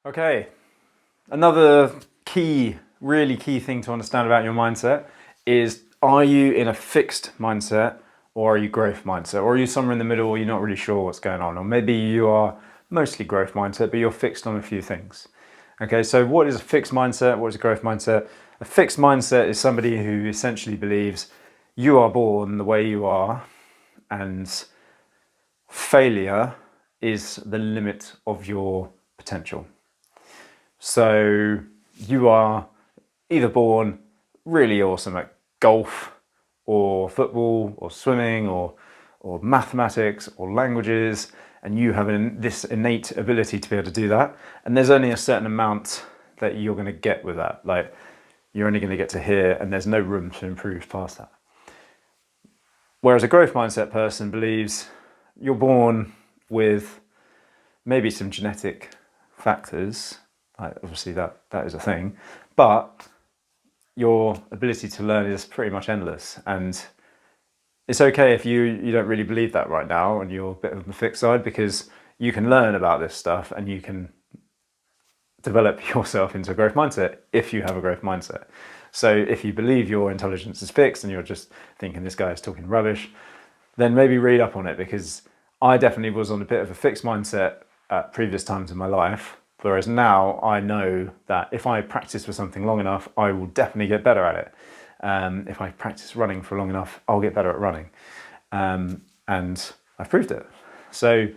Okay, another really key thing to understand about your mindset is, are you in a fixed mindset or are you growth mindset? Or are you somewhere in the middle or you're not really sure what's going on? Or maybe you are mostly growth mindset, but you're fixed on a few things. Okay, so what is a fixed mindset? What is a growth mindset? A fixed mindset is somebody who essentially believes you are born the way you are and failure is the limit of your potential. So you are either born really awesome at golf or football or swimming or mathematics or languages, and you have this innate ability to be able to do that. And there's only a certain amount that you're going to get with that. Like, you're only going to get to here, and there's no room to improve past that. Whereas a growth mindset person believes you're born with maybe some genetic factors. Obviously that is a thing, but your ability to learn is pretty much endless. And it's okay if you don't really believe that right now and you're a bit of the fixed side, because you can learn about this stuff and you can develop yourself into a growth mindset if you have a growth mindset. So if you believe your intelligence is fixed and you're just thinking this guy is talking rubbish, then maybe read up on it, because I definitely was on a bit of a fixed mindset at previous times in my life. Whereas now I know that if I practice for something long enough, I will definitely get better at it. If I practice running for long enough, I'll get better at running. And I've proved it. So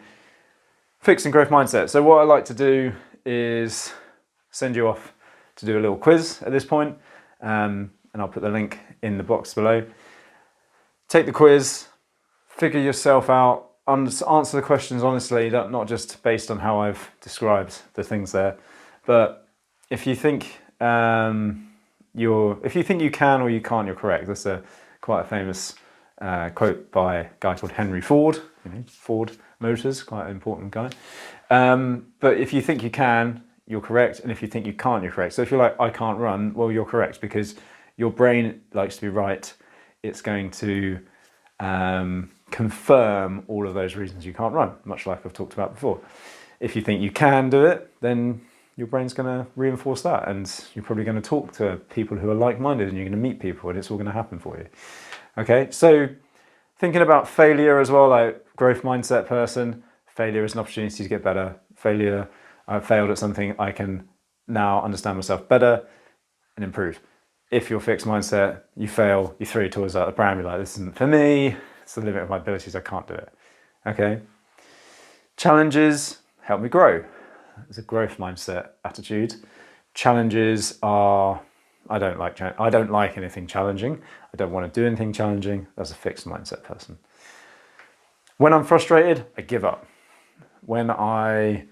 fixed and growth mindset. So what I like to do is send you off to do a little quiz at this point. And I'll put the link in the box below. Take the quiz, figure yourself out, answer the questions honestly, not just based on how I've described the things there. But if you think you can or you can't, you're correct. That's quite a famous quote by a guy called Henry Ford. Ford Motors, quite an important guy. But if you think you can, you're correct, and if you think you can't, you're correct. So if you're like, I can't run, well, you're correct, because your brain likes to be right. It's going to confirm all of those reasons you can't run, much like I've talked about before. If you think you can do it, then your brain's going to reinforce that, and you're probably going to talk to people who are like-minded, and you're going to meet people, and it's all going to happen for you. Okay, so thinking about failure as well, like growth mindset person, failure is an opportunity to get better. Failure, I've failed at something, I can now understand myself better and improve. If you're fixed mindset, you fail, you throw your toys out the pram, you're like, this isn't for me, it's the limit of my abilities, I can't do it. Okay. Challenges help me grow. It's a growth mindset attitude. Challenges are, I don't like anything challenging. I don't want to do anything challenging. That's a fixed mindset person. When I'm frustrated, I give up. When I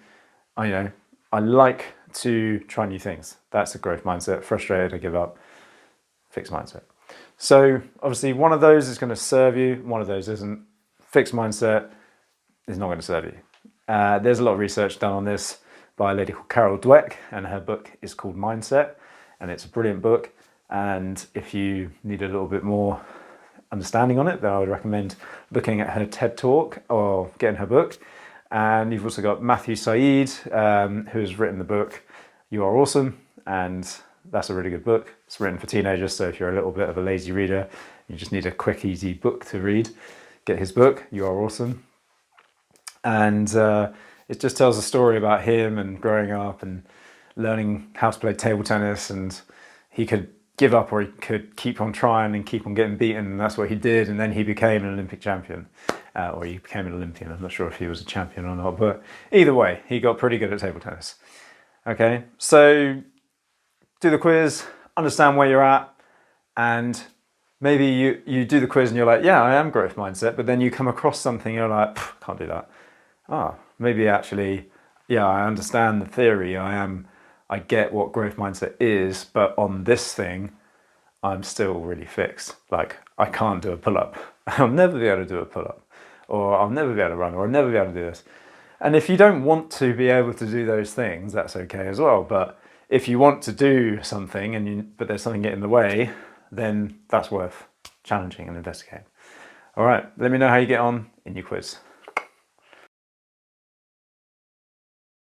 like to try new things. That's a growth mindset. Frustrated, I give up. Fixed mindset. So obviously one of those is going to serve you, one of those isn't. Fixed mindset is not going to serve you. There's a lot of research done on this by a lady called Carol Dweck, and her book is called Mindset, and it's a brilliant book. And if you need a little bit more understanding on it, then I would recommend looking at her TED Talk or getting her book. And you've also got Matthew Syed, who has written the book You Are Awesome, and that's a really good book. It's written for teenagers, so if you're a little bit of a lazy reader, you just need a quick, easy book to read, get his book, You Are Awesome. And it just tells a story about him and growing up and learning how to play table tennis, and he could give up or he could keep on trying and keep on getting beaten, and that's what he did, and then he became an Olympic champion. Or he became an Olympian. I'm not sure if he was a champion or not, but either way, he got pretty good at table tennis. Okay, so do the quiz, understand where you're at, and maybe you do the quiz and you're like, yeah, I am growth mindset, but then you come across something, you're like, can't do that. Maybe actually, yeah, I understand the theory, I get what growth mindset is, but on this thing, I'm still really fixed. Like, I can't do a pull-up. I'll never be able to do a pull-up, or I'll never be able to run, or I'll never be able to do this. And if you don't want to be able to do those things, that's okay as well. But if you want to do something but there's something getting in the way, then that's worth challenging and investigating. All right, let me know how you get on in your quiz.